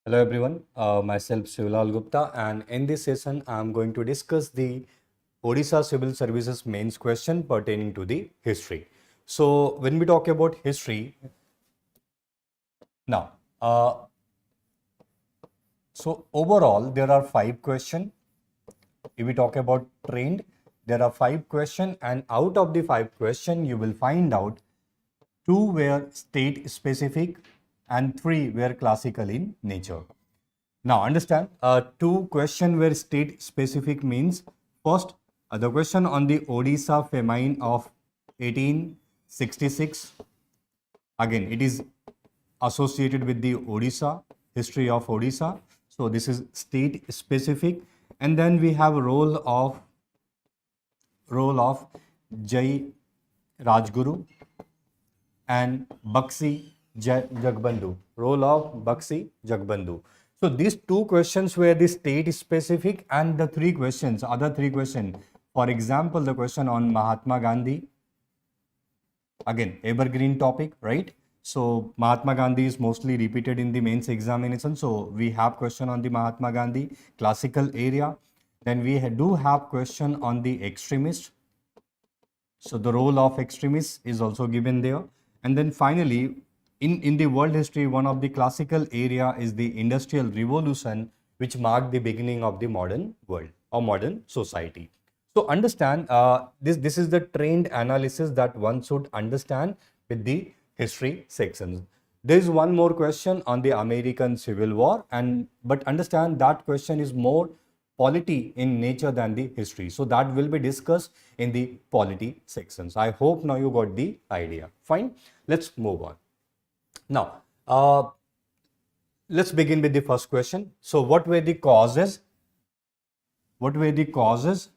Hello everyone, myself Shivlal Gupta, and in this session I am going to discuss the Odisha Civil Services Mains question pertaining to the history. So when we talk about history, now, so overall there are 5 questions. If we talk about trend, there are 5 questions, and out of the 5 questions you will find out 2 were state specific and 3 were classical in nature. Now understand, 2 questions were state specific means first, the question on the Odisha famine of 1866. Again, it is associated with the Odisha, history of Odisha. So this is state specific. And then we have role of Jai Rajguru and Bakshi Jagbandhu. Role of Bakshi Jagbandhu. So these 2 questions were the state specific, and the 3 questions, other 3 questions. For example, the question on Mahatma Gandhi, again, evergreen topic, right? So Mahatma Gandhi is mostly repeated in the mains examination. So we have question on the Mahatma Gandhi, classical area. Then we do have question on the extremist. So the role of extremists is also given there. And then finally, in the world history, one of the classical area is the Industrial Revolution, which marked the beginning of the modern world or modern society. So understand, this is the trained analysis that one should understand with the history sections. There is one more question on the American Civil War, but understand that question is more polity in nature than the history. So that will be discussed in the polity sections. I hope now you got the idea. Fine. Let's move on. Now, let's begin with the first question. So what were the causes? What were the causes?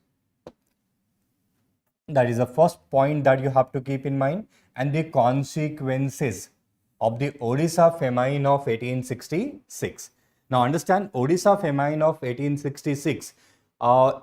That is the first point that you have to keep in mind, and the consequences of the Odisha famine of 1866. Now understand, Odisha famine of 1866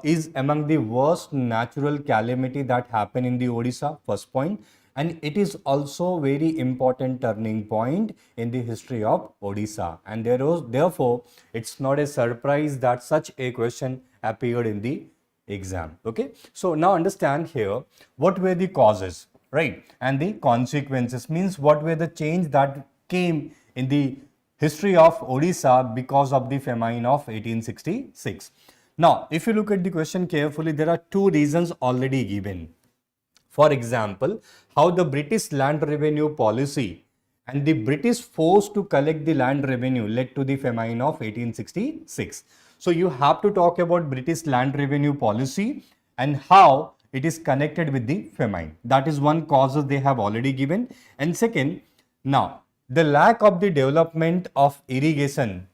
is among the worst natural calamity that happened in the Odisha, first point. And it is also very important turning point in the history of Odisha. And therefore, it's not a surprise that such a question appeared in the exam. Okay. So now understand here, what were the causes, right? And the consequences means what were the change that came in the history of Odisha because of the famine of 1866. Now, if you look at the question carefully, there are 2 reasons already given. For example, how the British land revenue policy and the British force to collect the land revenue led to the famine of 1866. So you have to talk about British land revenue policy and how it is connected with the famine. That is one causes they have already given. And second, now the lack of the development of irrigation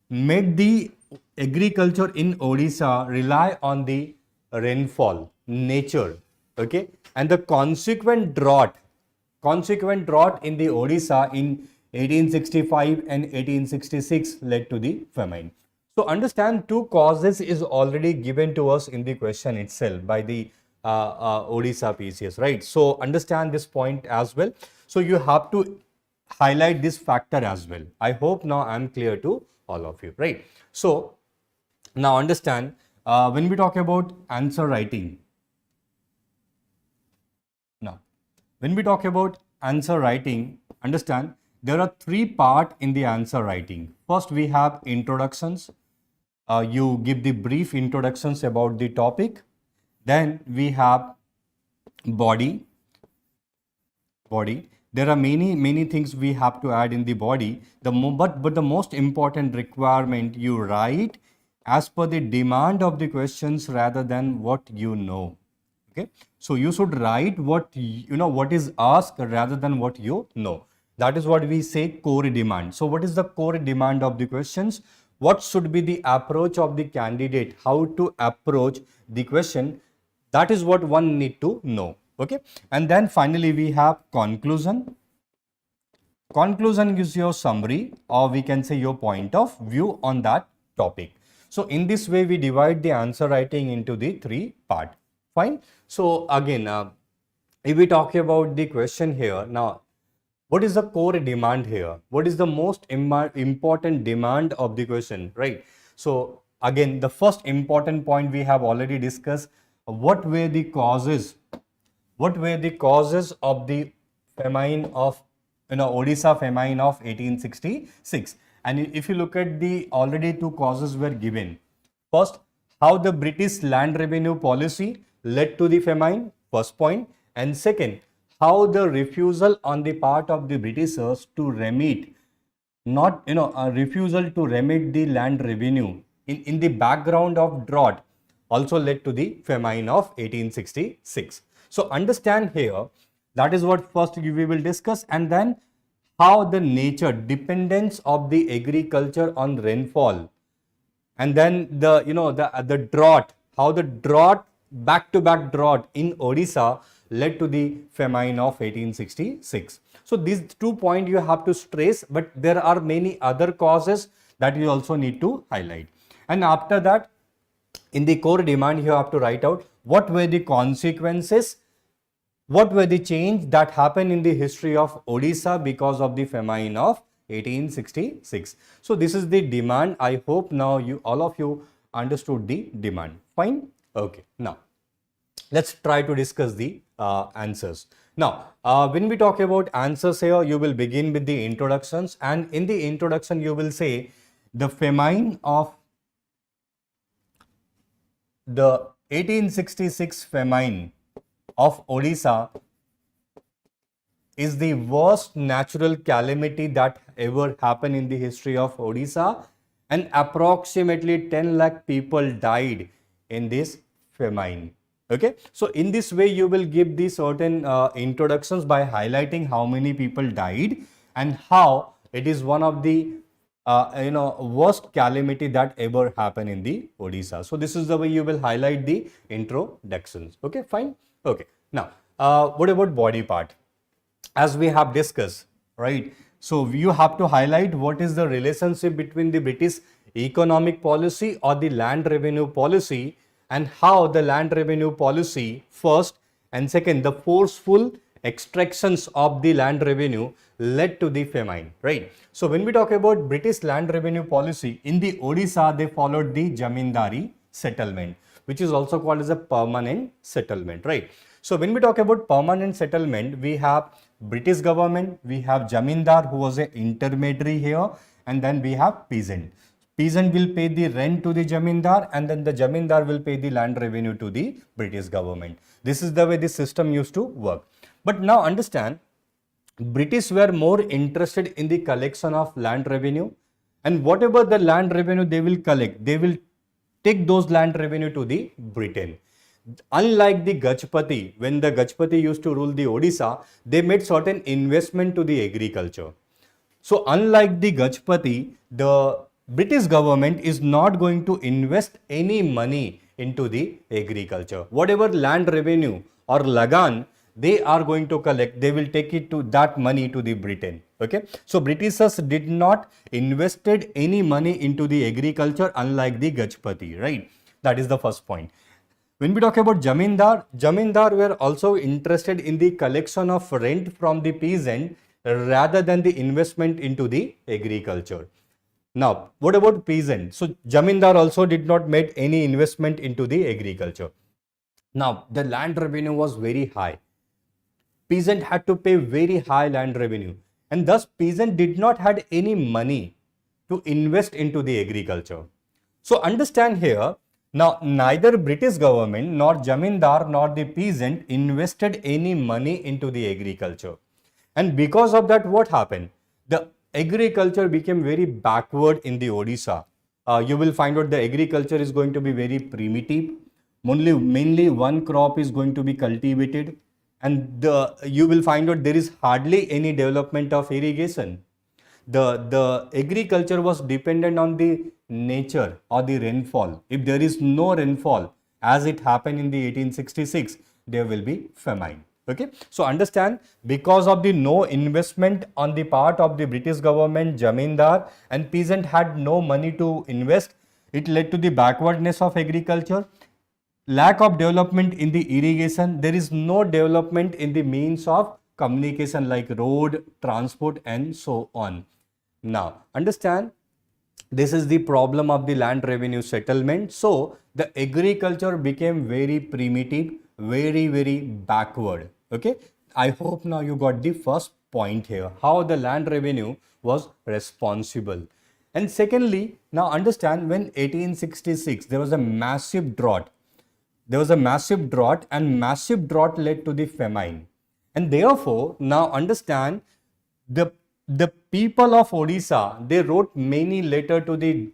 made the agriculture in Odisha rely on the rainfall, nature, okay, and the consequent drought in the Odisha in 1865 and 1866 led to the famine. So understand, 2 causes is already given to us in the question itself by the Odisha PCS, right? So understand this point as well. So you have to highlight this factor as well. I hope now I am clear to all of you, right? So now understand, when we talk about answer writing, when we talk about answer writing, understand there are 3 parts in the answer writing. First, we have introductions. You give the brief introductions about the topic. Then we have body. There are many things we have to add in the body. But the most important requirement, you write as per the demand of the questions rather than what you know. Okay, so you should write what what is asked rather than what you know. That is what we say core demand. So what is the core demand of the questions? What should be the approach of the candidate? How to approach the question? That is what one need to know. Okay, and then finally we have conclusion. Conclusion gives your summary, or we can say your point of view on that topic. So in this way we divide the answer writing into the 3 parts. Fine. So again, if we talk about the question here, now What is the core demand here? What is the most important demand of the question, right? So again, the first important point we have already discussed. What were the causes? What were the causes of the famine of, Odisha famine of 1866? And if you look at the already two causes were given. First, how the British land revenue policy led to the famine, first point. And second, how the refusal on the part of the Britishers to remit, not, a refusal to remit the land revenue in the background of drought also led to the famine of 1866. So understand here, that is what first we will discuss, and then how the nature dependence of the agriculture on rainfall, and then the drought, how the drought, back to back drought in Odisha led to the famine of 1866. So these 2 points you have to stress, but there are many other causes that you also need to highlight. And after that, in the core demand, you have to write out what were the consequences, what were the change that happened in the history of Odisha because of the famine of 1866. So this is the demand. I hope now all of you understood the demand. Fine. Okay. Now let's try to discuss the answers. Now, when we talk about answers here, you will begin with the introductions, and in the introduction you will say the famine of the 1866 famine of Odisha is the worst natural calamity that ever happened in the history of Odisha, and approximately 10 lakh people died in this famine. Okay, so in this way you will give the certain introductions by highlighting how many people died and how it is one of the worst calamity that ever happened in the Odisha. So this is the way you will highlight the introductions. Okay, fine. Okay, now what about body part? As we have discussed, right? So you have to highlight what is the relationship between the British economic policy or the land revenue policy, and how the land revenue policy first, and second, the forceful extractions of the land revenue led to the famine, right? So when we talk about British land revenue policy, in the Odisha, they followed the Jamindari settlement, which is also called as a permanent settlement, right? So when we talk about permanent settlement, we have British government, we have Jamindar who was an intermediary here, and then we have peasant. Peasant will pay the rent to the Jamindar, and then the Jamindar will pay the land revenue to the British government. This is the way this system used to work. But now understand, British were more interested in the collection of land revenue, and whatever the land revenue they will collect, they will take those land revenue to the Britain. Unlike the Gajpati, when the Gajpati used to rule the Odisha, they made certain investment to the agriculture. So unlike the Gajpati, the British government is not going to invest any money into the agriculture. Whatever land revenue or lagan they are going to collect, they will take it to that money to the Britain. Okay, so Britishers did not invested any money into the agriculture, unlike the Gajpati, right? That is the first point. When we talk about Jamindar, Jamindar were also interested in the collection of rent from the peasant rather than the investment into the agriculture. Now, what about peasant? So Jamindar also did not make any investment into the agriculture. Now, the land revenue was very high. Peasant had to pay very high land revenue, and thus peasant did not had any money to invest into the agriculture. So understand here, now neither British government nor Jamindar nor the peasant invested any money into the agriculture. And because of that, what happened? The agriculture became very backward in the Odisha. You will find out the agriculture is going to be very primitive. Mainly one crop is going to be cultivated, and you will find out there is hardly any development of irrigation. The agriculture was dependent on the nature or the rainfall. If there is no rainfall, as it happened in the 1866, there will be famine. Okay, so understand, because of the no investment on the part of the British government, Jamindar and peasant had no money to invest, it led to the backwardness of agriculture, lack of development in the irrigation, there is no development in the means of communication like road, transport and so on. Now understand, this is the problem of the land revenue settlement. So the agriculture became very primitive, very backward. Okay, I hope now you got the first point here, how the land revenue was responsible. And secondly, now understand, when 1866 there was a massive drought. There was a massive drought, and massive drought led to the famine. And therefore, now understand, the people of Odisha, they wrote many letter to the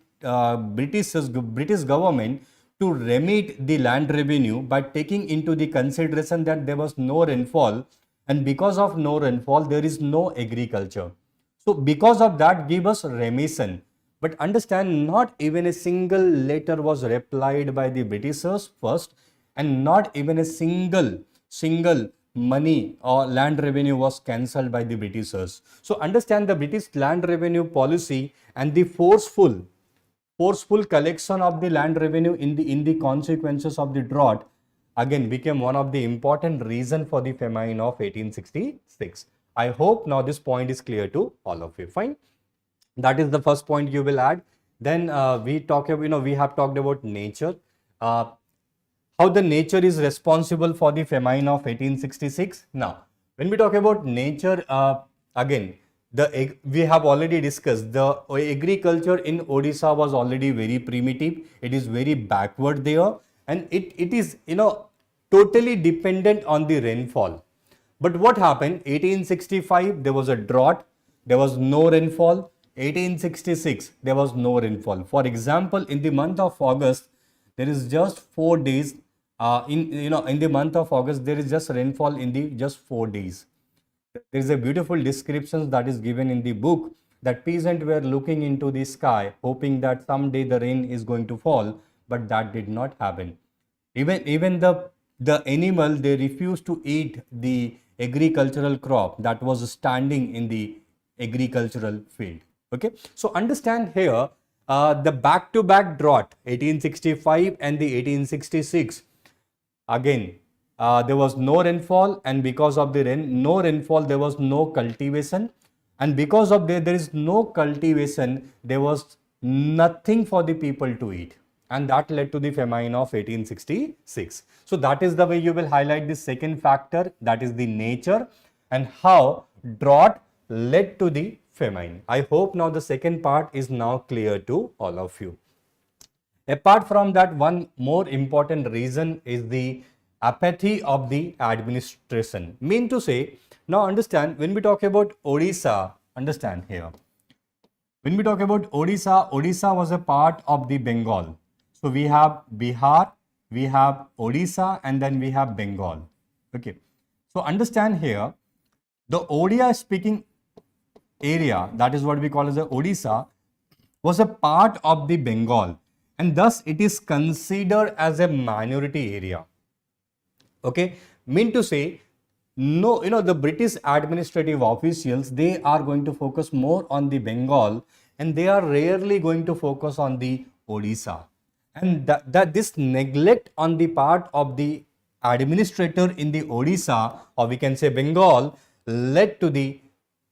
British government to remit the land revenue by taking into the consideration that there was no rainfall, and because of no rainfall there is no agriculture. So because of that, give us remission. But understand, not even a single letter was replied by the Britishers first, and not even a single money or land revenue was cancelled by the Britishers. So understand, the British land revenue policy and the forceful collection of the land revenue in the consequences of the drought again became one of the important reason for the famine of 1866. I hope now this point is clear to all of you. Fine. That is the first point you will add. Then we have talked about nature. How the nature is responsible for the famine of 1866. Now, when we talk about nature, again, we have already discussed the agriculture in Odisha was already very primitive. It is very backward there, and it is totally dependent on the rainfall. But what happened? 1865 there was a drought. There was no rainfall. 1866 there was no rainfall. For example, in the month of August, there is just 4 days. In the month of August, there is just rainfall in the just 4 days. There is a beautiful description that is given in the book that peasants were looking into the sky, hoping that someday the rain is going to fall, but that did not happen. Even the animal, they refused to eat the agricultural crop that was standing in the agricultural field. Okay, so understand here, the back-to-back drought, 1865 and the 1866. Again, there was no rainfall, and because of the no rainfall, there was no cultivation, and because of there is no cultivation, there was nothing for the people to eat, and that led to the famine of 1866. So that is the way you will highlight the second factor, that is the nature, and how drought led to the famine. I hope now the second part is now clear to all of you. Apart from that, one more important reason is the apathy of the administration. Mean to say, now understand, when we talk about Odisha, understand here, when we talk about Odisha, Odisha was a part of the Bengal. So we have Bihar, we have Odisha, and then we have Bengal. Okay. So understand here, the Odia speaking area, that is what we call as the Odisha, was a part of the Bengal, and thus it is considered as a minority area. Okay, mean to say, no, the British administrative officials, they are going to focus more on the Bengal, and they are rarely going to focus on the Odisha. And that this neglect on the part of the administrator in the Odisha, or we can say Bengal, led to the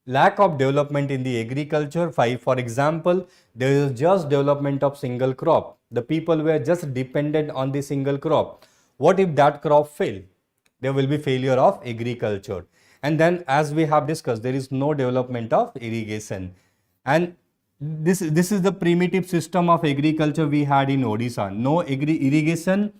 lack of development in the agriculture. For example, there is just development of single crop. The people were just dependent on the single crop. What if that crop failed? There will be failure of agriculture. And then, as we have discussed, there is no development of irrigation. And this is the primitive system of agriculture we had in Odisha. No irrigation,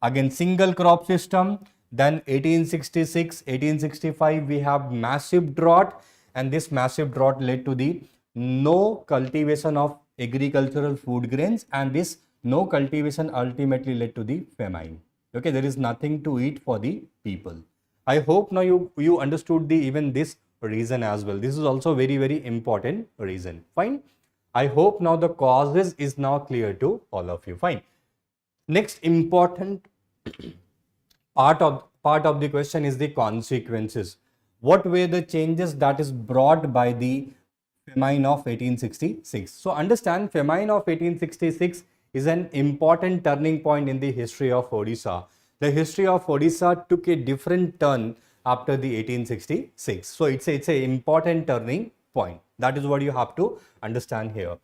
again single crop system. Then 1866, 1865 we have massive drought, and this massive drought led to the no cultivation of agricultural food grains, and this no cultivation ultimately led to the famine. Okay, there is nothing to eat for the people. I hope now you understood even this reason as well. This is also very important reason. Fine. I hope now the causes is now clear to all of you. Fine. Next important part of the question is the consequences. What were the changes that is brought by the famine of 1866? So understand, famine of 1866 is an important turning point in the history of Odisha. The history of Odisha took a different turn after the 1866. So it's a important turning point. That is what you have to understand here.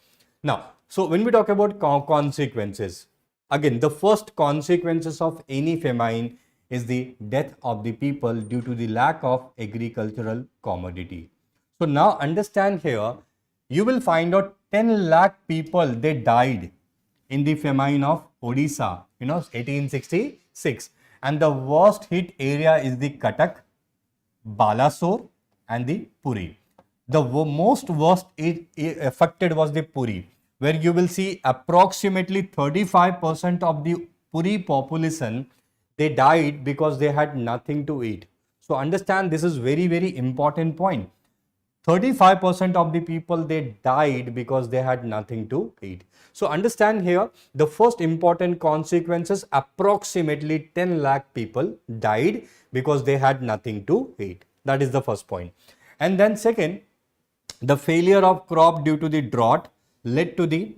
Now, so when we talk about consequences, again, the first consequences of any famine is the death of the people due to the lack of agricultural commodity. So now understand here, you will find out 10 lakh people, they died in the famine of Odisha, 1866. And the worst hit area is the Cuttack, Balasore and the Puri. The most worst affected was the Puri, where you will see approximately 35% of the Puri population, they died because they had nothing to eat. So understand, this is very, very important point. 35% of the people, they died because they had nothing to eat. So understand here, the first important consequences, approximately 10 lakh people died because they had nothing to eat. That is the first point. And then second, the failure of crop due to the drought led to the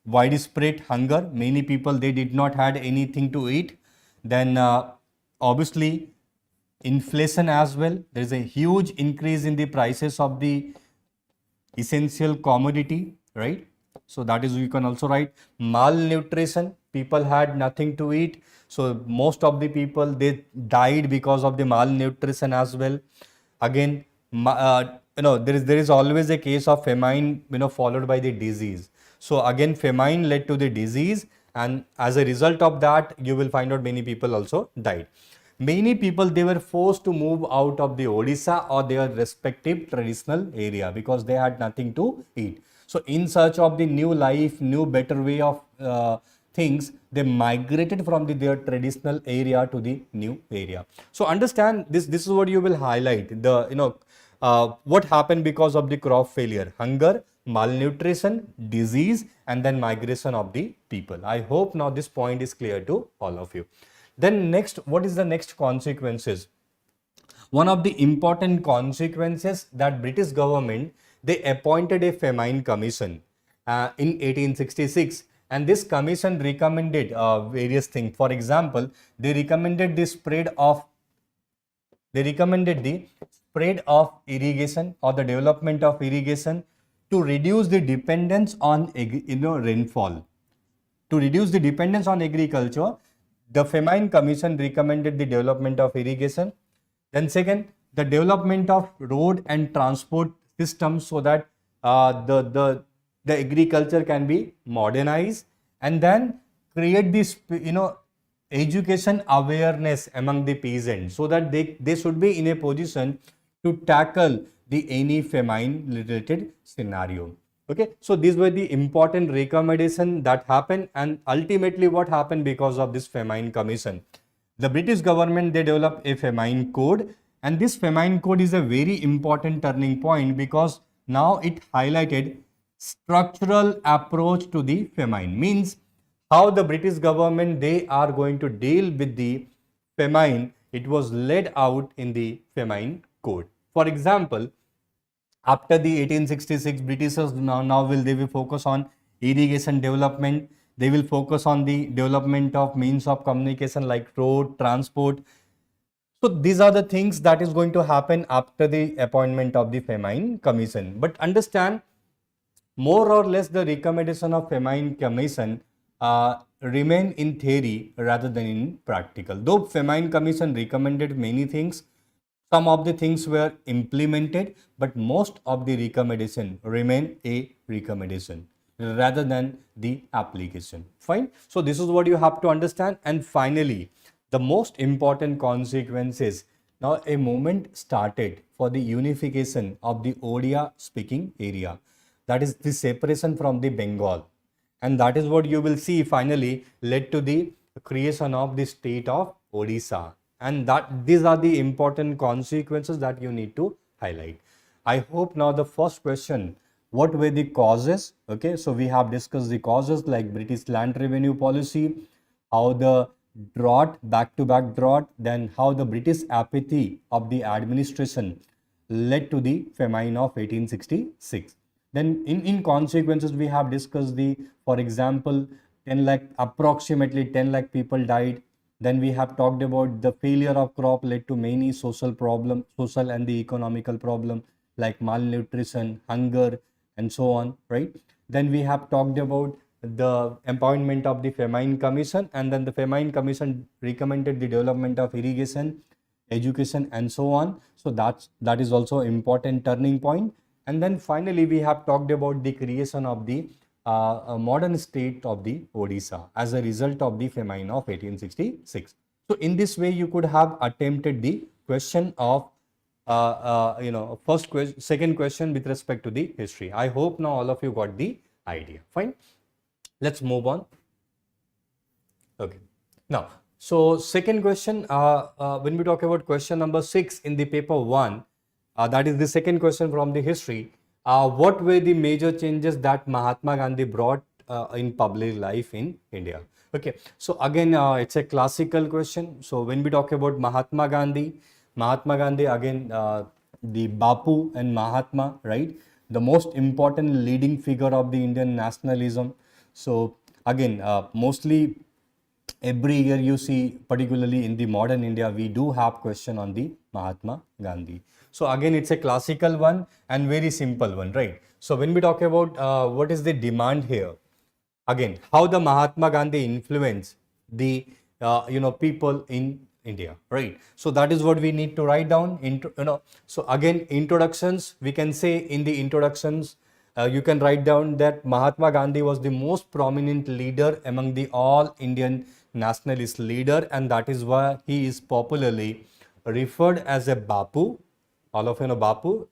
widespread hunger. Many people, they did not had anything to eat. Then obviously inflation as well. There is a huge increase in the prices of the essential commodity, right? So that is, you can also write malnutrition. People had nothing to eat. So most of the people, they died because of the malnutrition as well. Again, there is always a case of famine, followed by the disease. So again, famine led to the disease, and as a result of that, you will find out many people also died. Many people, they were forced to move out of the Odisha or their respective traditional area because they had nothing to eat. So in search of the new life, new better way of things, they migrated from their traditional area to the new area. So understand this. This is what you will highlight. What happened because of the crop failure: hunger, malnutrition, disease, and then migration of the people. I hope now this point is clear to all of you. Then next, what is the next consequences? One of the important consequences that British government, they appointed a famine commission in 1866, and this commission recommended various things. For example, they recommended the spread of irrigation or the development of irrigation to reduce the dependence on rainfall. To reduce the dependence on agriculture, the Famine Commission recommended the development of irrigation. Then second, the development of road and transport systems so that the agriculture can be modernized, and then create this education awareness among the peasants so that they should be in a position to tackle any famine related scenario. Okay, so these were the important recommendations that happened, and ultimately what happened because of this famine commission? The British government, they developed a famine code, and this famine code is a very important turning point because now it highlighted structural approach to the famine. Means how the British government, they are going to deal with the famine. It was laid out in the famine code. For example, after the 1866, Britishers they will focus on irrigation development. They will focus on the development of means of communication like road, transport. So these are the things that is going to happen after the appointment of the Famine Commission. But understand, more or less the recommendation of Famine Commission remain in theory rather than in practical. Though Famine Commission recommended many things, some of the things were implemented, but most of the recommendation remain a recommendation rather than the application. Fine. So this is what you have to understand. And finally, the most important consequences. Now a movement started for the unification of the Odia speaking area. That is the separation from the Bengal. And that is what you will see finally led to the creation of the state of Odisha. And these are the important consequences that you need to highlight. I hope now the first question, what were the causes? Okay, so we have discussed the causes like British land revenue policy, how the drought, back-to-back drought, then how the British apathy of the administration led to the famine of 1866. Then in consequences, we have discussed for example, approximately 10 lakh people died. Then we have talked about the failure of crop led to many social and the economical problem like malnutrition, hunger, and so on, right? Then we have talked about the appointment of the Famine Commission, and then the Famine Commission recommended the development of irrigation, education, and so on. So that is also important turning point. And then finally we have talked about the creation of the modern state of the Odisha as a result of the famine of 1866. So in this way you could have attempted the question of second question with respect to the history. I hope now all of you got the idea. Fine. Let's move on. Okay. Now, so second question, when we talk about question number 6 in the paper 1, that is the second question from the history. What were the major changes that Mahatma Gandhi brought in public life in India? Okay, so again, it's a classical question. So when we talk about Mahatma Gandhi again, the Bapu and Mahatma, right? The most important leading figure of the Indian nationalism. So again, mostly every year you see, particularly in the modern India, we do have question on the Mahatma Gandhi. So again, it's a classical one and very simple one, right? So when we talk about what is the demand here, again, how the Mahatma Gandhi influenced the people in India, right? So that is what we need to write down. So again, introductions, we can say in the introductions, you can write down that Mahatma Gandhi was the most prominent leader among the all Indian nationalist leader, and that is why he is popularly referred as a Bapu. All of you know Bapu,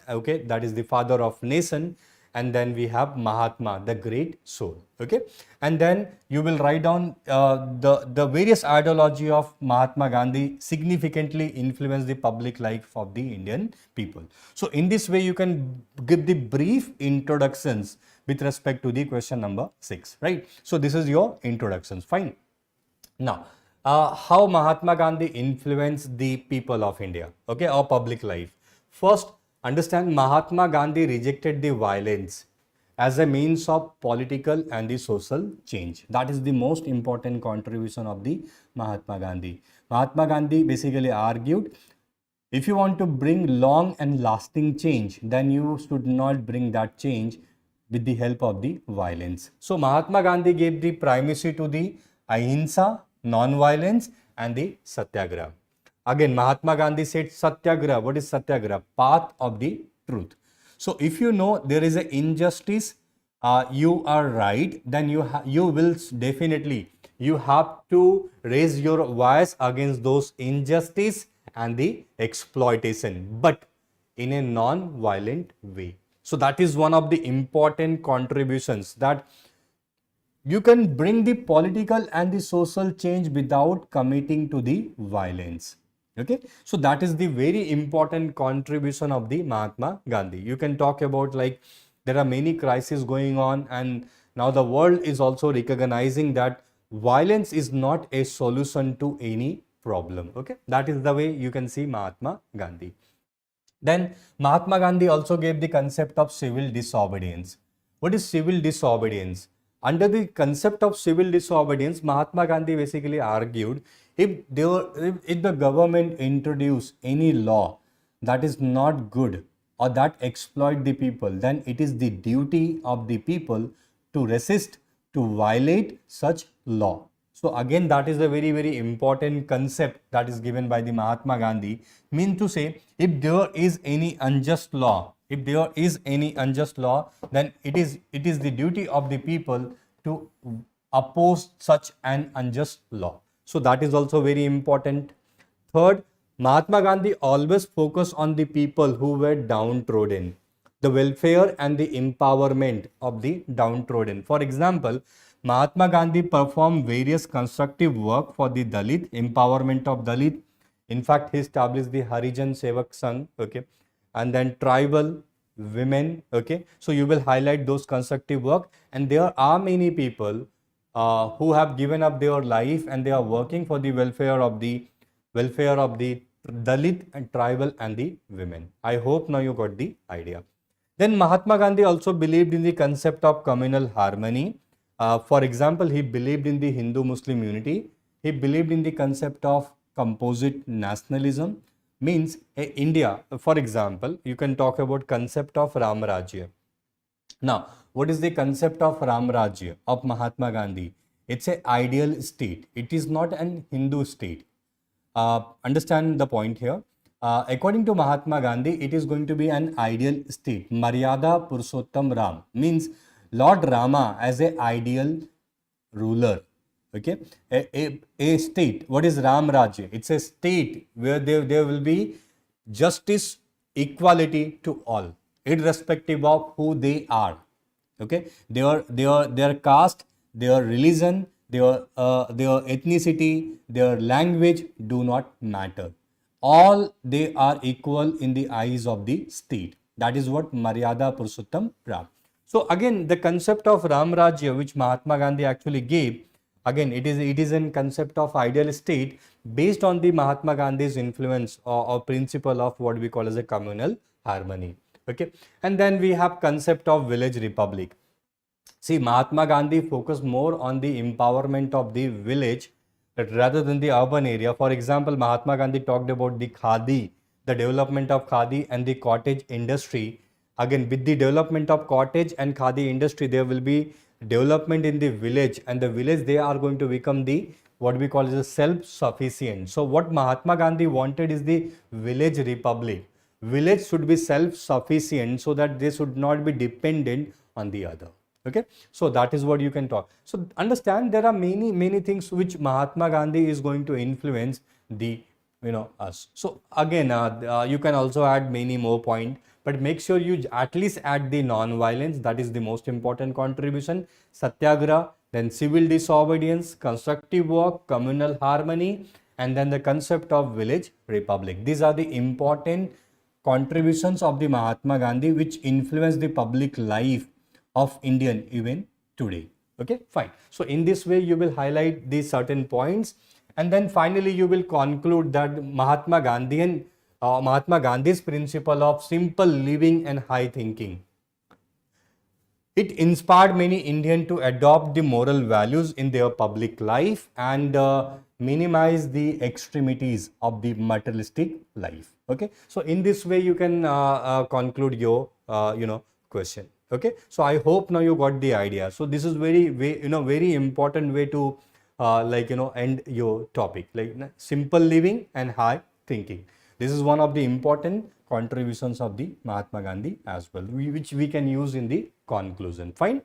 okay, that is the father of nation. And then we have Mahatma, the great soul, okay. And then you will write down the various ideology of Mahatma Gandhi significantly influenced the public life of the Indian people. So in this way you can give the brief introductions with respect to the question number 6, right? So this is your introductions, fine. Now, how Mahatma Gandhi influenced the people of India, okay, or public life. First, understand Mahatma Gandhi rejected the violence as a means of political and the social change. That is the most important contribution of the Mahatma Gandhi. Mahatma Gandhi basically argued, if you want to bring long and lasting change, then you should not bring that change with the help of the violence. So Mahatma Gandhi gave the primacy to the ahimsa, non-violence, and the satyagraha. Again, Mahatma Gandhi said satyagraha. What is satyagraha? Path of the truth. So if you know there is an injustice, you are right, then you will definitely, you have to raise your voice against those injustice and the exploitation, but in a non-violent way. So that is one of the important contributions, that you can bring the political and the social change without committing to the violence. Okay, so that is the very important contribution of the Mahatma Gandhi. You can talk about, like, there are many crises going on, and now the world is also recognizing that violence is not a solution to any problem. Okay, that is the way you can see Mahatma Gandhi. Then Mahatma Gandhi also gave the concept of civil disobedience. What is civil disobedience? Under the concept of civil disobedience, Mahatma Gandhi basically argued, if the government introduce any law that is not good or that exploit the people, then it is the duty of the people to resist, to violate such law. So again, that is a very, very important concept that is given by the Mahatma Gandhi. Mean to say, if there is any unjust law, then it is the duty of the people to oppose such an unjust law. So that is also very important. Third, Mahatma Gandhi always focused on the people who were downtrodden, the welfare and the empowerment of the downtrodden. For example, Mahatma Gandhi performed various constructive work for the Dalit, empowerment of Dalit. In fact, he established the Harijan Sevak Sangh, okay, and then tribal women, okay. So you will highlight those constructive work, and there are many people who have given up their life and they are working for the welfare of the Dalit and tribal and the women. I hope now you got the idea. Then Mahatma Gandhi also believed in the concept of communal harmony. For example, he believed in the Hindu-Muslim unity. He believed in the concept of composite nationalism, means India, for example, you can talk about concept of Ram Rajya. Now, what is the concept of Ram Rajya of Mahatma Gandhi? It's an ideal state. It is not an Hindu state. Understand the point here. According to Mahatma Gandhi, it is going to be an ideal state. Maryada Purushottam Ram means Lord Rama as an ideal ruler. Okay, a state. What is Ram Rajya? It's a state where there will be justice, equality to all, irrespective of who they are. Okay, their caste, their religion, their ethnicity, their language do not matter. All they are equal in the eyes of the state. That is what Maryada Purushottam Ram. So again, the concept of Ram Rajya, which Mahatma Gandhi actually gave, again it is a concept of ideal state based on the Mahatma Gandhi's influence or principle of what we call as a communal harmony. Okay, and then we have concept of village republic. See, Mahatma Gandhi focused more on the empowerment of the village rather than the urban area. For example, Mahatma Gandhi talked about the khadi, the development of khadi and the cottage industry. Again, with the development of cottage and khadi industry, there will be development in the village, and the village, they are going to become the what we call as a self-sufficient. So what Mahatma Gandhi wanted is the village republic. Village should be self-sufficient so that they should not be dependent on the other. Okay, so that is what you can talk. So understand, there are many things which Mahatma Gandhi is going to influence the us. So again, you can also add many more points, but make sure you at least add the non-violence. That is the most important contribution. Satyagraha, then civil disobedience, constructive work, communal harmony, and then the concept of village republic. These are the important contributions of the Mahatma Gandhi which influence the public life of Indian even today. Okay, fine. So in this way, you will highlight these certain points, and then finally you will conclude that Mahatma Gandhi's principle of simple living and high thinking, it inspired many Indians to adopt the moral values in their public life and minimize the extremities of the materialistic life. Okay, so in this way you can conclude your question. Okay, so I hope now you got the idea. So this is very important way to end your topic, like simple living and high thinking. This is one of the important contributions of the Mahatma Gandhi as well, which we can use in the conclusion. Fine.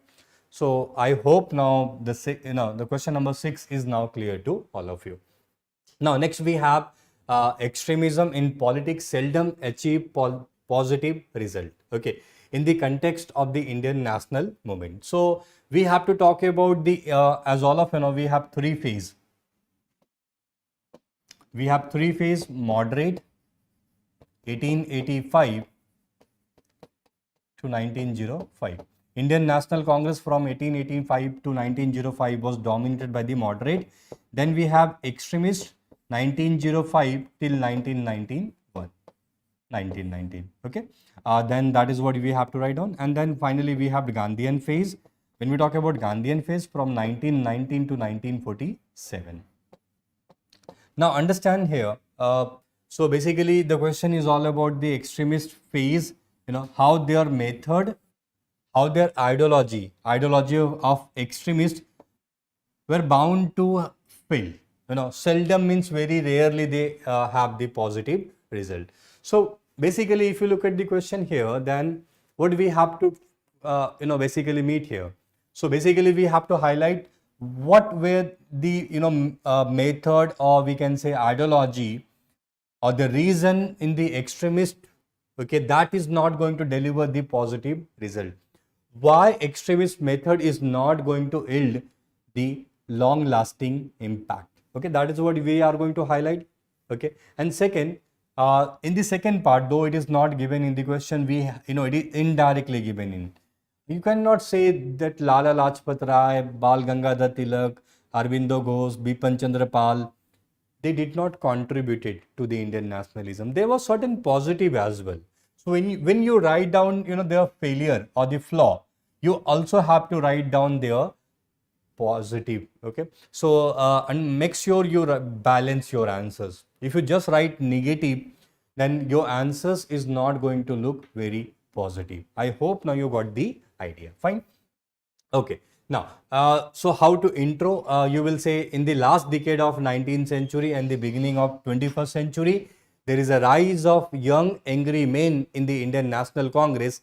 So I hope now the question number 6 is now clear to all of you. Now next we have extremism in politics seldom achieve positive result. Okay, in the context of the Indian national movement. So we have to talk about the as all of we have three phase. We have three phase: moderate, 1885 to 1905. Indian National Congress from 1885 to 1905 was dominated by the moderate. Then we have extremist 1905 till 1919. Okay, then that is what we have to write down. And then finally we have the Gandhian phase. When we talk about Gandhian phase, from 1919 to 1947. Now understand here, so basically the question is all about the extremist phase, how their method, how their ideology of extremists were bound to fail. Seldom means very rarely they have the positive result. So basically if you look at the question here, then what we have to basically meet here. So basically we have to highlight what were the method, or we can say ideology, or the reason in the extremist, okay, that is not going to deliver the positive result. Why extremist method is not going to yield the long lasting impact. Okay, that is what we are going to highlight. Okay, and second, in the second part, though it is not given in the question, it is indirectly given in. You cannot say that Lala Lajpat Rai, Bal Gangadhar Tilak, Arvindo Ghosh, Bipin Chandra Pal, they did not contribute to the Indian nationalism. There was certain positive as well. So when you write down their failure or the flaw, you also have to write down their positive. Okay, so and make sure you balance your answers. If you just write negative, then your answers is not going to look very positive. I hope now you got the idea. Fine. Okay. Now, so how to intro? You will say in the last decade of 19th century and the beginning of 21st century, there is a rise of young angry men in the Indian National Congress,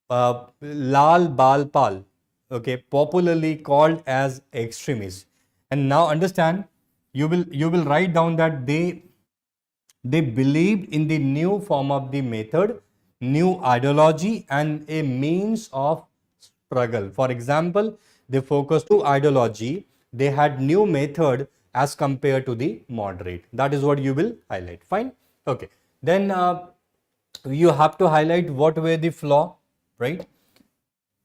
Lal Bal Pal, okay, popularly called as extremists. And now understand, you will write down that they believed in the new form of the method, new ideology, and a means of struggle. For example, they focused to ideology, they had new method as compared to the moderate. That is what you will highlight. Fine. Okay. Then you have to highlight what were the flaw, right?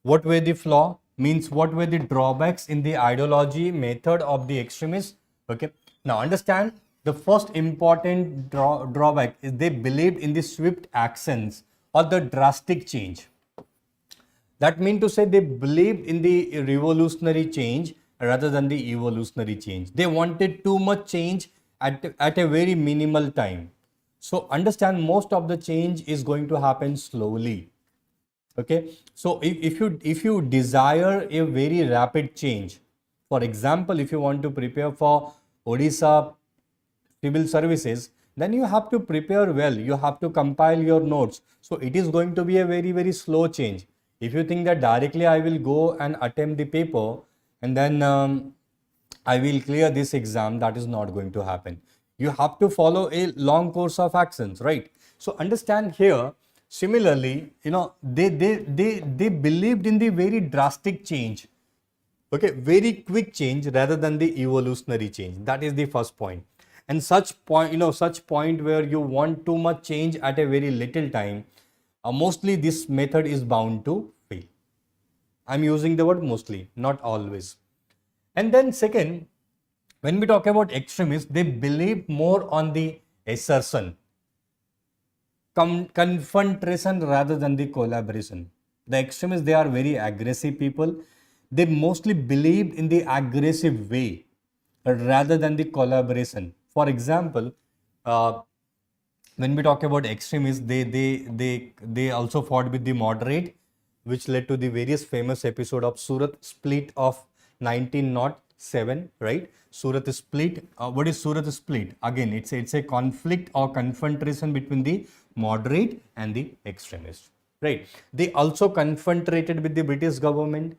What were the flaw means what were the drawbacks in the ideology method of the extremists. Okay, now understand, the first important drawback is they believed in the swift actions or the drastic change. That means to say they believed in the revolutionary change rather than the evolutionary change. They wanted too much change at a very minimal time. So understand, most of the change is going to happen slowly. Okay, so if you desire a very rapid change, for example, if you want to prepare for Odisha civil services, then you have to prepare well, you have to compile your notes, so it is going to be a very slow change. If you think that directly I will go and attempt the paper and then I will clear this exam, that is not going to happen. You have to follow a long course of actions, right? So understand here, similarly, they believed in the very drastic change, okay, very quick change rather than the evolutionary change. That is the first point. And such point where you want too much change at a very little time, mostly this method is bound to fail. I'm using the word mostly, not always. And then second, when we talk about extremists, they believe more on the assertion, confrontation rather than the collaboration. The extremists, they are very aggressive people. They mostly believe in the aggressive way rather than the collaboration. For example, when we talk about extremists, they also fought with the moderate, which led to the various famous episode of Surat split of 1907, right? Surat split. What is Surat split? Again, it's a conflict or confrontation between the moderate and the extremists, right? They also confronted with the British government.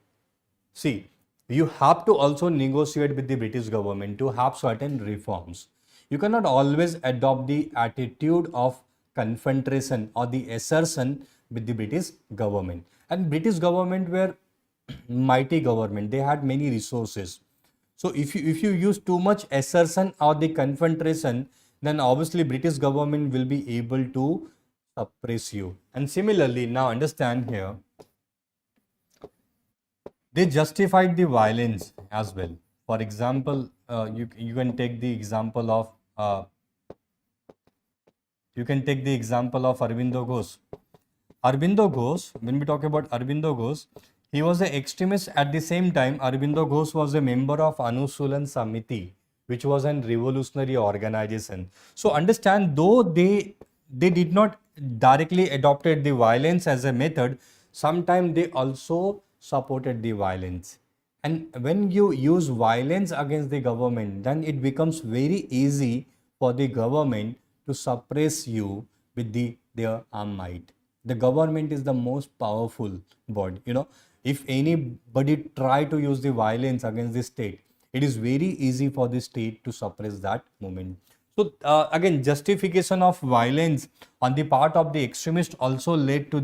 See, you have to also negotiate with the British government to have certain reforms. You cannot always adopt the attitude of confrontation or the assertion with the British government. And British government were mighty government. They had many resources. So if you use too much assertion or the confrontation, then obviously British government will be able to suppress you. And similarly, now understand here, they justified the violence as well. For example, you can take the example of Aurobindo Ghosh. Aurobindo Ghosh, when we talk about Aurobindo Ghosh, he was an extremist. At the same time, Aurobindo Ghosh was a member of Anusulan Samiti, which was a revolutionary organization. So understand, though they did not directly adopted the violence as a method, sometimes they also supported the violence. And when you use violence against the government, then it becomes very easy for the government to suppress you with their armed might. The government is the most powerful body. If anybody try to use the violence against the state, it is very easy for the state to suppress that movement. So again, justification of violence on the part of the extremist also led to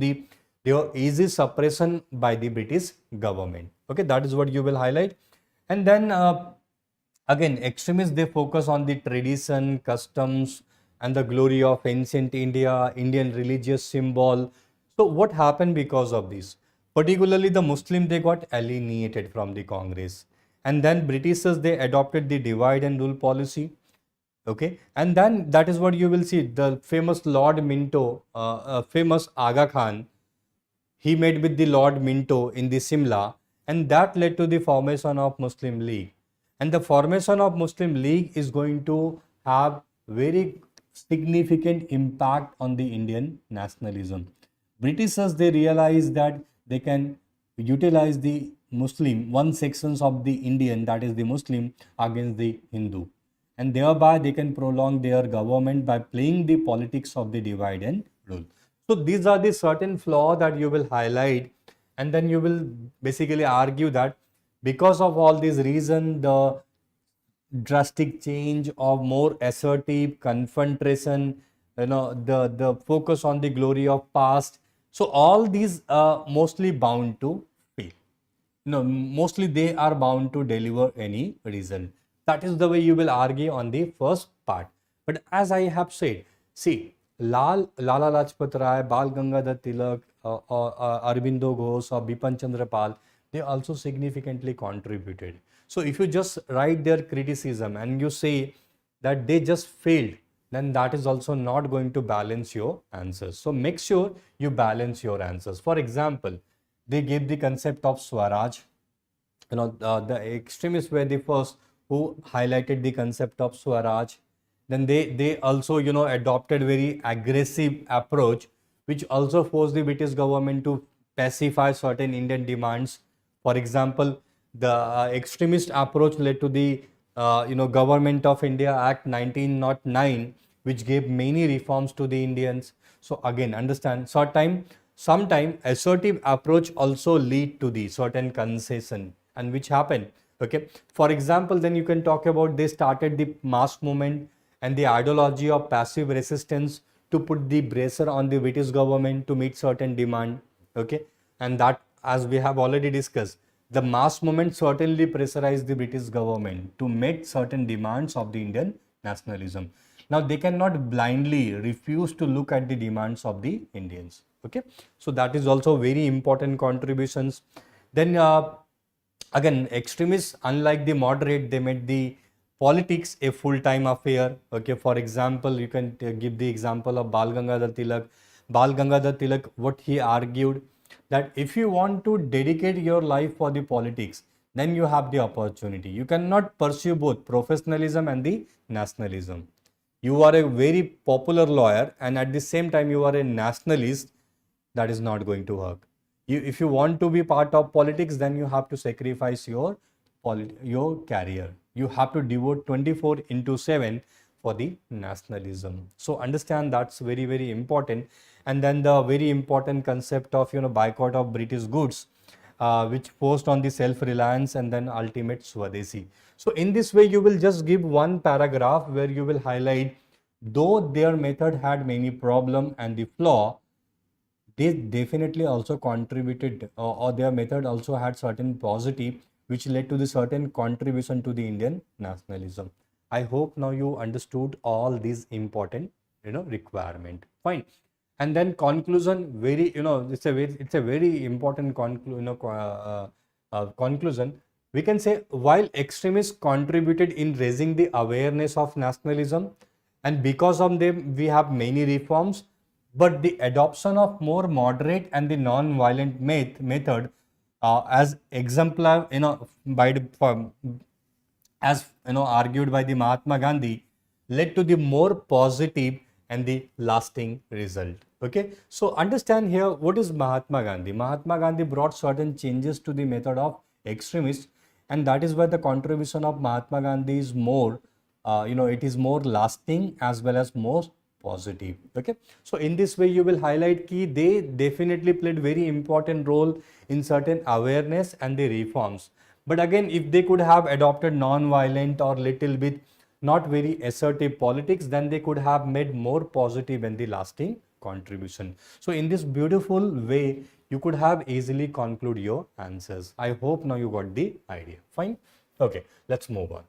their easy suppression by the British government. Okay, that is what you will highlight. And then again, extremists, they focus on the tradition, customs, and the glory of ancient India, Indian religious symbol. So what happened because of this? Particularly the Muslim, they got alienated from the Congress. And then Britishers, they adopted the divide and rule policy. Okay, and then that is what you will see. The famous Lord Minto, famous Aga Khan, he met with the Lord Minto in the Simla, and that led to the formation of Muslim League. And the formation of Muslim League is going to have very significant impact on the Indian nationalism. Britishers, they realized that they can utilize the Muslim, one sections of the Indian, that is the Muslim, against the Hindu, and thereby they can prolong their government by playing the politics of the divide and rule. So these are the certain flaw that you will highlight, and then you will basically argue that because of all these reason, the drastic change of more assertive confrontation, the focus on the glory of past, so all these are mostly bound to fail. Mostly they are bound to deliver any result. That is the way you will argue on the first part. But as I have said, see, Lala Lajpat Rai, Bal Gangadhar Tilak, or Arbindo Ghosh or Bipan Chandra Pal, they also significantly contributed. So if you just write their criticism and you say that they just failed, then that is also not going to balance your answers. So make sure you balance your answers. For example, they gave the concept of Swaraj. The extremists were the first who highlighted the concept of Swaraj. Then they also adopted very aggressive approach, which also forced the British government to pacify certain Indian demands. For example, the extremist approach led to the Government of India Act 1909, which gave many reforms to the Indians. So again, understand, sometime assertive approach also lead to the certain concession, and which happened. Okay, for example, then you can talk about they started the mass movement and the ideology of passive resistance to put the pressure on the British government to meet certain demand. Okay, and that, as we have already discussed, the mass movement certainly pressurized the British government to meet certain demands of the Indian nationalism. Now they cannot blindly refuse to look at the demands of the Indians. Okay, so that is also very important contributions. Then again, extremists, unlike the moderate, they made the politics a full-time affair. Okay, for example, you can give the example of Bal Gangadhar Tilak. Bal Gangadhar Tilak, what he argued, that if you want to dedicate your life for the politics, then you have the opportunity. You cannot pursue both professionalism and the nationalism. You are a very popular lawyer and at the same time you are a nationalist. That is not going to work. If you want to be part of politics, then you have to sacrifice your career. You have to devote 24/7 for the nationalism. So understand, that's very, very important. And then the very important concept of boycott of British goods, which forced on the self-reliance and then ultimate Swadeshi. So in this way, you will just give one paragraph where you will highlight, though their method had many problem and the flaw, they definitely also contributed, or their method also had certain positive, which led to the certain contribution to the Indian nationalism. I hope now you understood all these important requirement. Fine. And then conclusion, very it's a very important conclusion. We can say, while extremists contributed in raising the awareness of nationalism, and because of them we have many reforms, but the adoption of more moderate and the non-violent method, as exemplar, argued by the Mahatma Gandhi, led to the more positive and the lasting result. Okay, so understand here, what is Mahatma Gandhi? Mahatma Gandhi brought certain changes to the method of extremists, and that is why the contribution of Mahatma Gandhi is more, it is more lasting as well as more positive. Okay, so in this way you will highlight key, they definitely played very important role in certain awareness and the reforms. But again, if they could have adopted non-violent or little bit not very assertive politics, then they could have made more positive and the lasting contribution. So in this beautiful way, you could have easily conclude your answers. I hope now you got the idea. Fine. Okay, let's move on.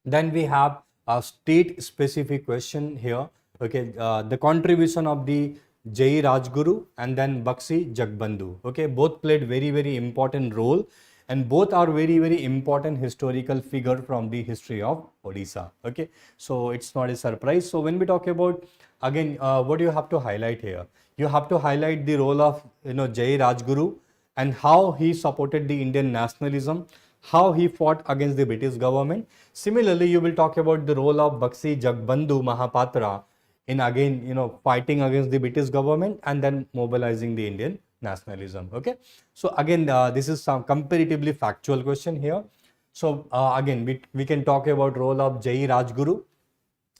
Then we have a state specific question here. Okay, the contribution of the Jai Rajguru and then Bakshi Jagbandhu. Okay, both played very, very important role, and both are very, very important historical figure from the history of Odisha. Okay, so it's not a surprise. So when we talk about, again, what do you have to highlight here? You have to highlight the role of Jai Rajguru and how he supported the Indian nationalism, how he fought against the British government. Similarly, you will talk about the role of Bakshi Jagbandhu Mahapatra in again, fighting against the British government and then mobilizing the Indian nationalism. Okay. So again, this is some comparatively factual question here. So again, we can talk about role of Jai Rajguru.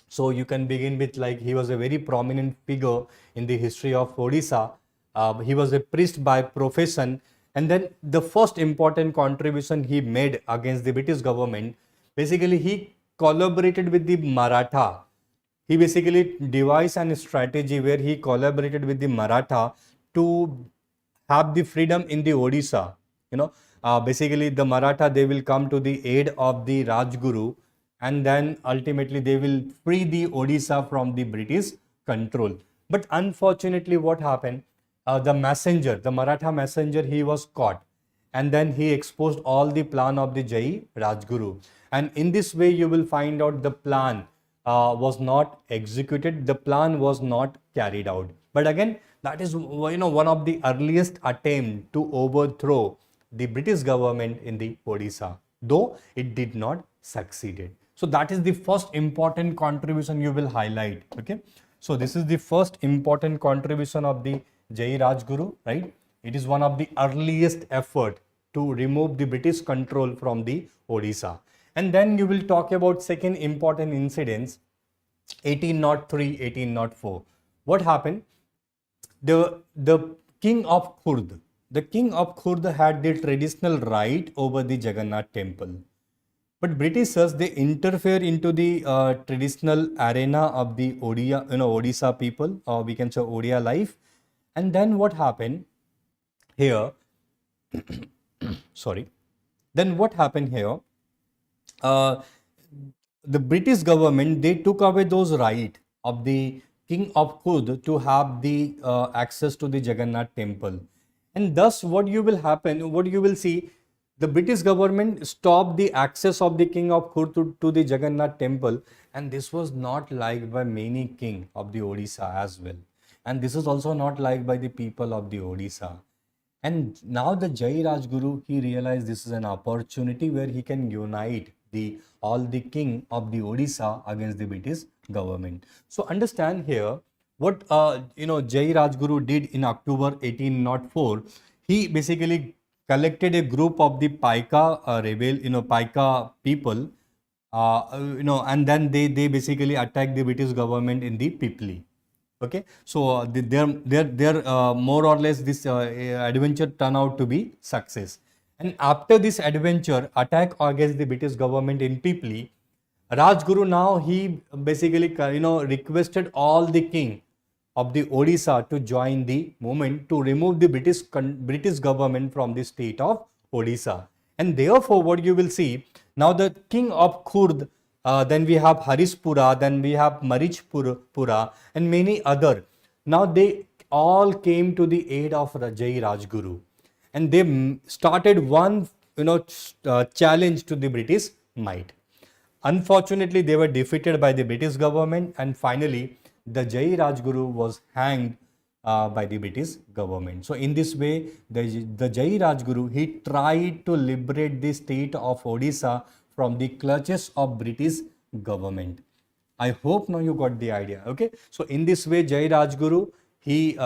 So you can begin with, like, he was a very prominent figure in the history of Odisha. He was a priest by profession, and then the first important contribution he made against the British government, basically he collaborated with the Maratha. He basically devised a strategy where he collaborated with the Maratha to have the freedom in the Odisha. Basically the Maratha, they will come to the aid of the Rajguru, and then ultimately they will free the Odisha from the British control. But unfortunately, what happened? The Maratha messenger, he was caught, and then he exposed all the plan of the Jai Rajguru. And in this way, you will find out the plan was not executed, the plan was not carried out. But again, that is one of the earliest attempt to overthrow the British government in the Odisha, though it did not succeed. So that is the first important contribution you will highlight. Okay. So this is the first important contribution of the Jai Rajguru, right? It is one of the earliest effort to remove the British control from the Odisha. And then you will talk about second important incidents, 1803, 1804. What happened? The king of Khurd had the traditional right over the Jagannath temple. But Britishers, they interfere into the traditional arena of the Odisha people, or we can say Odia life. And then what happened here? Sorry. Then what happened here? The British government, they took away those right of the king of Khud to have the access to the Jagannath temple. And thus what you will see, the British government stopped the access of the king of Khud to the Jagannath temple, and this was not liked by many kings of the Odisha as well. And this is also not liked by the people of the Odisha. And now the Jai Rajguru, he realized this is an opportunity where he can unite all the king of the Odisha against the British government. So understand here what Jai Rajguru did in October 1804. He basically collected a group of the Paika Paika people, and then they basically attacked the British government in the Pipli. Okay, so their more or less this adventure turned out to be success. And after this adventure attack against the British government in Pipli, Rajguru now he basically requested all the king of the Odisha to join the movement to remove the British government from the state of Odisha. And therefore, what you will see now, the king of Khurd, then we have Harispura, then we have Marichpura, and many other. Now they all came to the aid of Jai Rajguru, and they started one challenge to the British might. Unfortunately, they were defeated by the British government, and finally the Jai Rajguru was hanged by the British government. So in this way, the Jai Rajguru, he tried to liberate the state of Odisha from the clutches of British government. I hope now you got the idea. Okay, so in this way, Jai Rajguru, he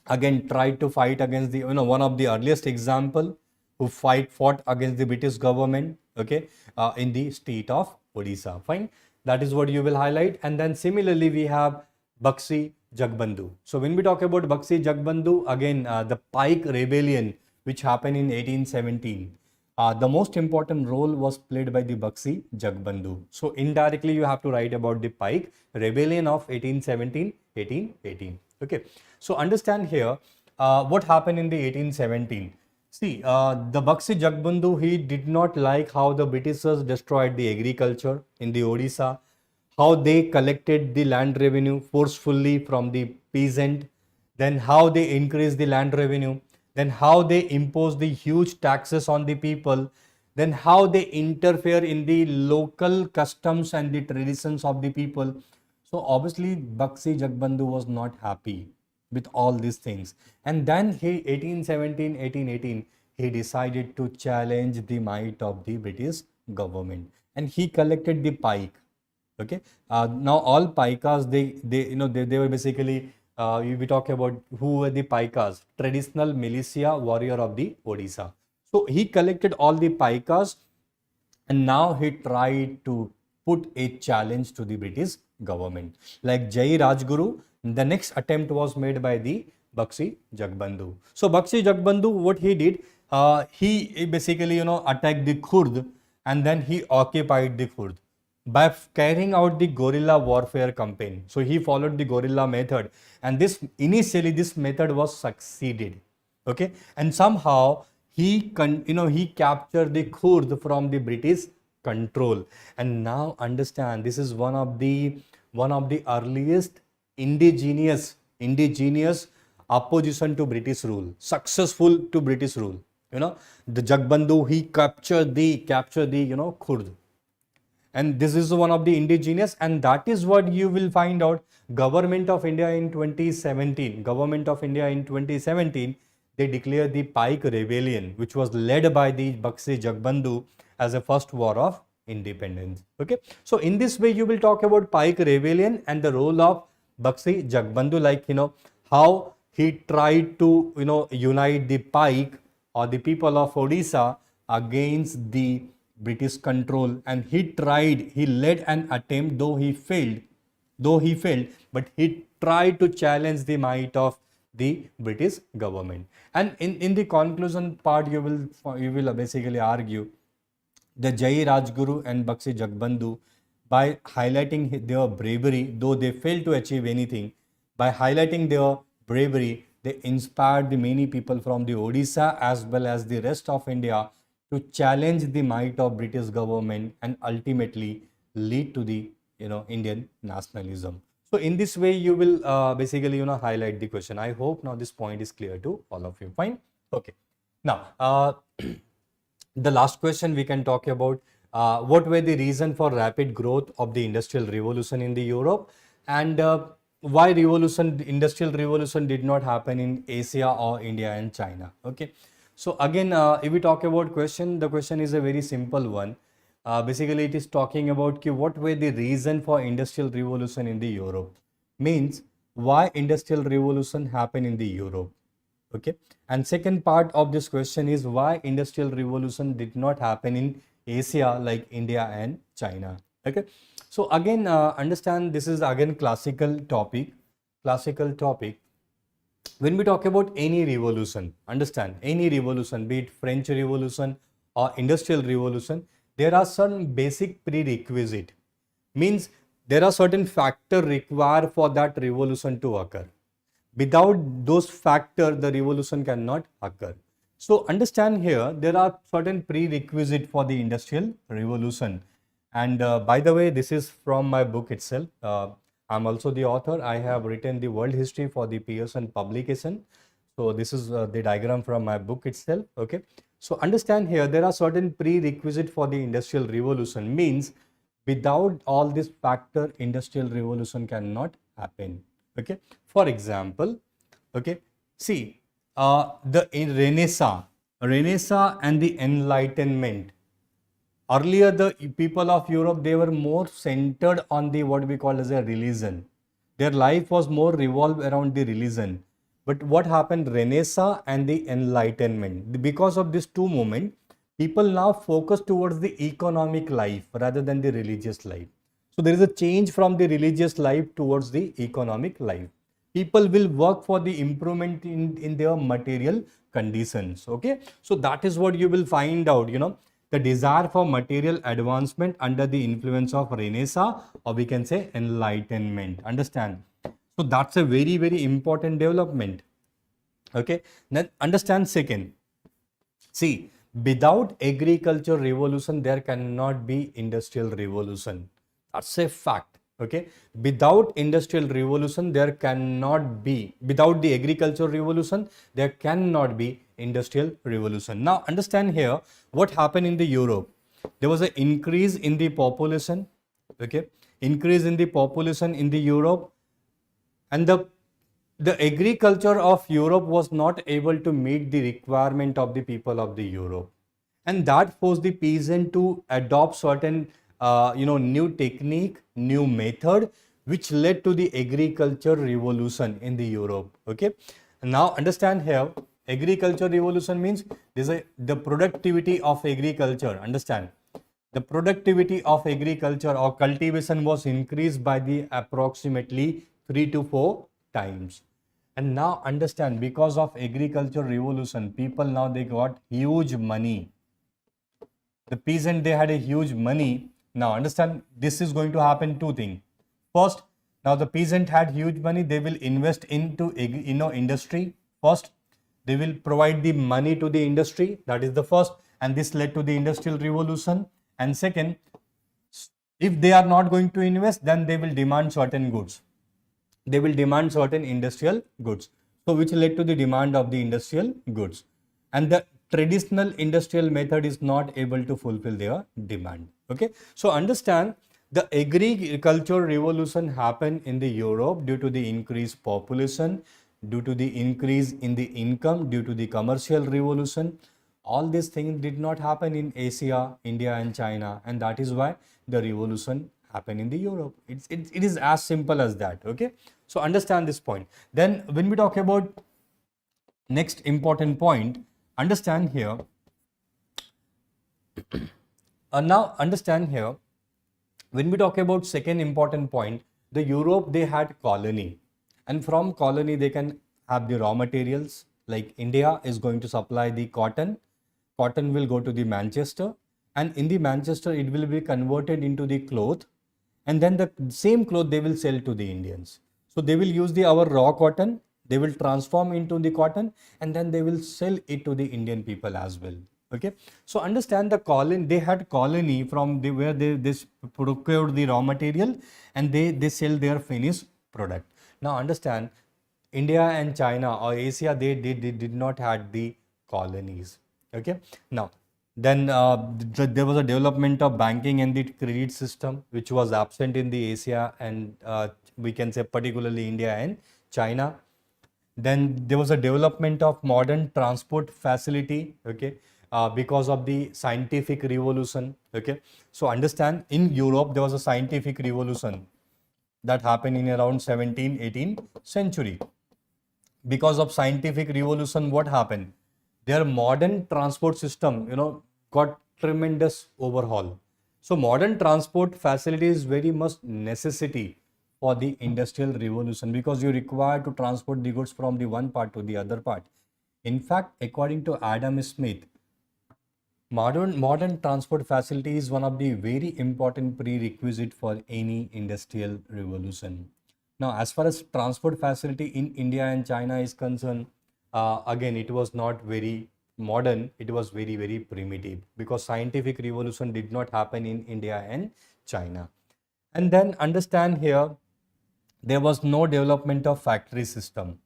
again tried to fight against the one of the earliest example who fought against the British government. Okay, in the state of Odisha. Fine, that is what you will highlight. And then similarly, we have Bakshi Jagbandhu. So when we talk about Bakshi Jagbandhu, again the Pike rebellion which happened in 1817. The most important role was played by the Bakshi Jagbandhu. So indirectly you have to write about the Pike rebellion of 1817-1818. Okay, so understand here what happened in the 1817. See, the Bakshi Jagbandhu, he did not like how the Britishers destroyed the agriculture in the Odisha, how they collected the land revenue forcefully from the peasant, then how they increased the land revenue, then how they imposed the huge taxes on the people, then how they interfere in the local customs and the traditions of the people. So obviously Bakshi Jagbandhu was not happy. with all these things. And then he 1817, 1818, he decided to challenge the might of the British government, and he collected the pike. Okay, now all pikas, they were basically, we talk about who were the pikas, traditional militia warrior of the Odisha. So he collected all the pikas, and now he tried to put a challenge to the British government. Like Jai Rajguru, the next attempt was made by the Bakshi Jagbandhu. So Bakshi Jagbandhu, what he did, he basically, attacked the Kurd, and then he occupied the Kurd by carrying out the guerrilla warfare campaign. So he followed the guerrilla method, and initially this method was succeeded. Okay, and somehow he captured the Kurd from the British control. And now understand, this is one of the earliest indigenous opposition to British rule, successful to British rule. The Jagbandhu, he captured the Kurd, and this is one of the indigenous, and that is what you will find out. Government of India in 2017, they declared the Pike Rebellion, which was led by the Bakshi Jagbandhu as a first war of independence. Okay, so in this way you will talk about Pike Rebellion and the role of Bakshi Jagbandhu, like how he tried to unite the Pike or the people of Odisha against the British control, and he led an attempt, though he failed, but he tried to challenge the might of the British government. And in the conclusion part, you will basically argue the Jai Rajguru and Bakshi Jagbandhu, by highlighting their bravery, though they failed to achieve anything, by highlighting their bravery, they inspired the many people from the Odisha as well as the rest of India to challenge the might of British government and ultimately lead to the Indian nationalism. So in this way you will basically highlight the question. I hope now this point is clear to all of you. Fine. Okay. Now the last question we can talk about, what were the reason for rapid growth of the industrial revolution in the Europe, and why industrial revolution did not happen in Asia or India and China. Okay. So again, if we talk about the question is a very simple one. Basically, it is talking about what were the reason for industrial revolution in the Europe. Means why industrial revolution happened in the Europe. Okay. And second part of this question is why industrial revolution did not happen in Asia like India and China. Okay. So again, understand, this is again classical topic. When we talk about any revolution, understand, any revolution, be it French Revolution or Industrial Revolution, there are some basic prerequisite. Means there are certain factors required for that revolution to occur. Without those factors, the revolution cannot occur. So understand here, there are certain prerequisite for the Industrial Revolution. And by the way, this is from my book itself. I'm also the author. I have written the world history for the Pearson publication. So this is the diagram from my book itself. Okay. So understand here, there are certain prerequisites for the industrial revolution. Means without all this factor, industrial revolution cannot happen. Okay. For example, okay, see the Renaissance and the Enlightenment. Earlier, the people of Europe, they were more centered on the what we call as a religion. Their life was more revolved around the religion. But what happened, Renaissance and the Enlightenment, because of these two movements, people now focus towards the economic life rather than the religious life. So there is a change from the religious life towards the economic life. People will work for the improvement in their material conditions. Okay. So that is what you will find out, the desire for material advancement under the influence of Renaissance, or we can say Enlightenment. Understand? So that's a very, very important development. Okay. Then understand second. See, without agriculture revolution, there cannot be industrial revolution. That's a fact. Okay. Without industrial revolution, without the agricultural revolution, there cannot be industrial revolution. Now understand here what happened in the Europe. There was an increase in the population. Okay. Increase in the population in the Europe, and the the agriculture of Europe was not able to meet the requirement of the people of the Europe, and that forced the peasant to adopt certain new technique, new method, which led to the agriculture revolution in the Europe. Okay, now understand here, agriculture revolution means the productivity of agriculture. Understand, the productivity of agriculture or cultivation was increased by the approximately 3 to 4 times. And now understand, because of agriculture revolution, people now they got huge money. The peasant, they had a huge money. Now understand, this is going to happen two things. First, now the peasant had huge money, they will invest into industry. First, they will provide the money to the industry. That is the first, and this led to the industrial revolution. And second, if they are not going to invest, then they will demand certain goods. They will demand certain industrial goods. So which led to the demand of the industrial goods. And the traditional industrial method is not able to fulfill their demand. Okay. So understand, the agricultural revolution happened in the Europe due to the increased population, due to the increase in the income, due to the commercial revolution. All these things did not happen in Asia, India and China, and that is why the revolution happened in the Europe. It is as simple as that. Okay, so understand this point. Then when we talk about next important point, understand here, now understand here, when we talk about second important point, the Europe, they had colony, and from colony they can have the raw materials. Like India is going to supply the cotton will go to the Manchester, and in the Manchester it will be converted into the cloth, and then the same cloth they will sell to the Indians. So they will use our raw cotton, they will transform into the cotton, and then they will sell it to the Indian people as well. Okay, so understand, the colony, they had colony from where they procured the raw material, and they sell their finished product. Now understand, India and China or Asia, they did not had the colonies. Okay, now then there was a development of banking and the credit system, which was absent in the Asia and we can say particularly India and China. Then there was a development of modern transport facility. Okay, because of the scientific revolution. Okay, so understand, in Europe there was a scientific revolution that happened in around 17th-18th century. Because of scientific revolution, what happened? Their modern transport system, got tremendous overhaul. So modern transport facility is very much necessity for the industrial revolution, because you require to transport the goods from the one part to the other part. In fact, according to Adam Smith, modern transport facility is one of the very important prerequisite for any industrial revolution. Now, as far as transport facility in India and China is concerned, again, it was not very modern, it was very primitive, because scientific revolution did not happen in India and China. And then understand here, there was no development of factory system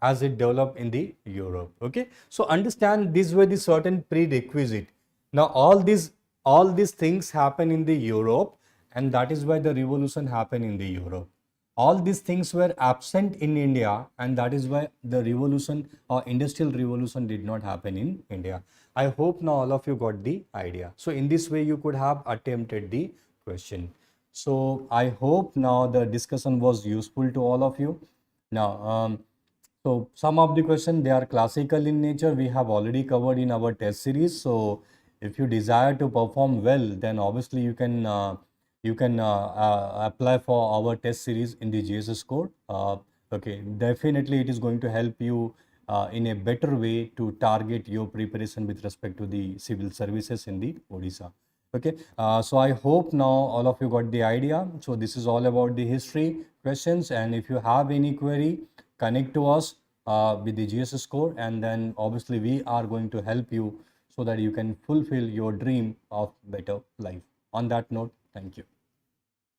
as it developed in the Europe. Okay, so understand, these were the certain prerequisite. Now all these things happen in the Europe, and that is why the revolution happened in the Europe. All these things were absent in India, and that is why the revolution or industrial revolution did not happen in India. I hope now all of you got the idea. So in this way you could have attempted the question. So I hope now the discussion was useful to all of you. Now, so some of the questions, they are classical in nature. We have already covered in our test series. So if you desire to perform well, then obviously you can apply for our test series in the GSS score. Okay, definitely it is going to help you in a better way to target your preparation with respect to the civil services in the Odisha. Okay, so I hope now all of you got the idea. So this is all about the history questions, and if you have any query, connect to us with the GSS score, and then obviously we are going to help you so that you can fulfill your dream of better life. On that note, thank you.